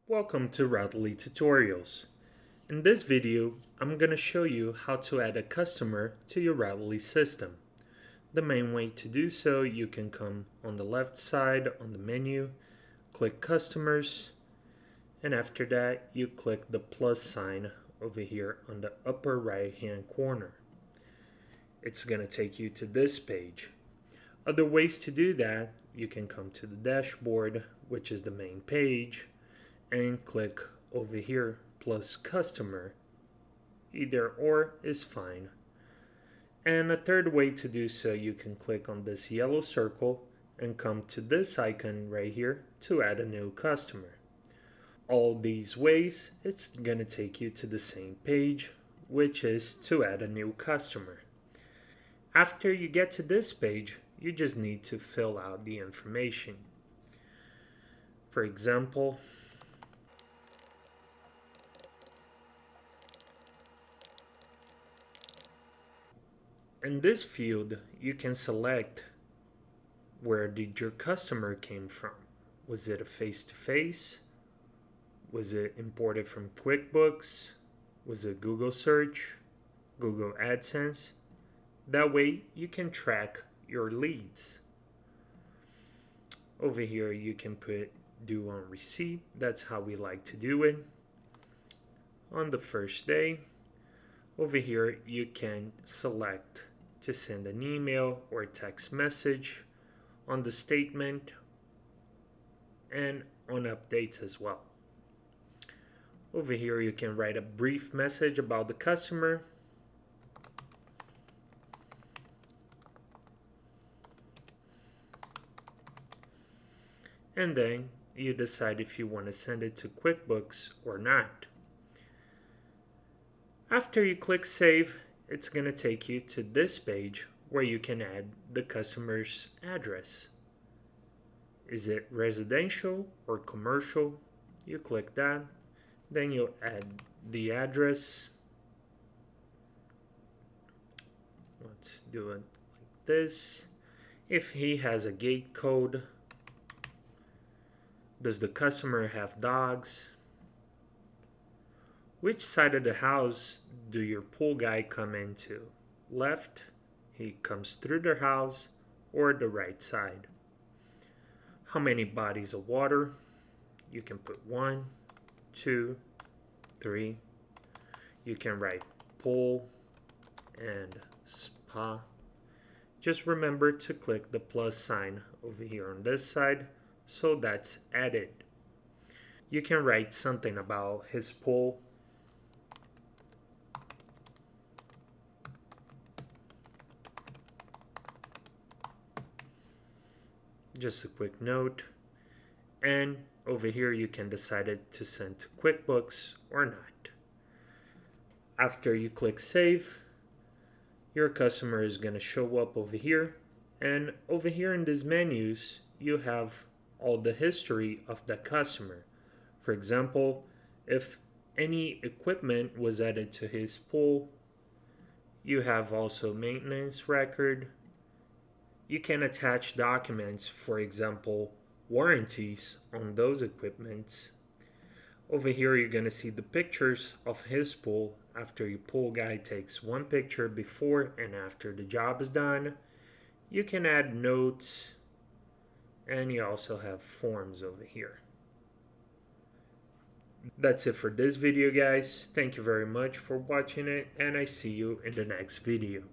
Welcome to Routely Tutorials. In this video, I'm going to show you how to add a customer to your Routely system. The main way to do so, you can come on the left side on the menu, click Customers, and after that, you click the plus sign over here on the upper right hand corner. It's going to take you to this page. Other ways to do that, you can come to the dashboard, which is the main page, and click over here plus customer. Either or is fine. And a third way to do so, you can click on this yellow circle and come to this icon right here to add a new customer. All these ways, it's going to take you to the same page, which is to add a new customer. After you get to this page, you just need to fill out the information. For example, in this field, you can select where did your customer came from. Was it a face-to-face? Was it imported from QuickBooks? Was it Google search? Google AdSense? That way you can track your leads. Over here you can put due on receipt. That's how we like to do it. On the first day, over here you can select to send an email or a text message on the statement and on updates as well. Over here you can write a brief message about the customer. And then you decide if you want to send it to QuickBooks or not. After you click Save, it's going to take you to this page where you can add the customer's address. Is it residential or commercial? You click that. Then you add the address. Let's do it like this. If he has a gate code, does the customer have dogs? Which side of the house do your pool guy come into? Left, he comes through the house, or the right side? How many bodies of water? You can put 1, 2, 3. You can write pool and spa. Just remember to click the plus sign over here on this side, so that's added. You can write something about his pool. Just a quick note. And over here you can decide it to send to QuickBooks or not. After you click Save, your customer is going to show up over here. And over here in these menus, you have all the history of that customer. For example, if any equipment was added to his pool, you have also maintenance record. You can attach documents, for example, warranties on those equipments. Over here you're going to see the pictures of his pool after your pool guy takes one picture before and after the job is done. You can add notes, and you also have forms over here. That's it for this video, guys. Thank you very much for watching it, and I see you in the next video.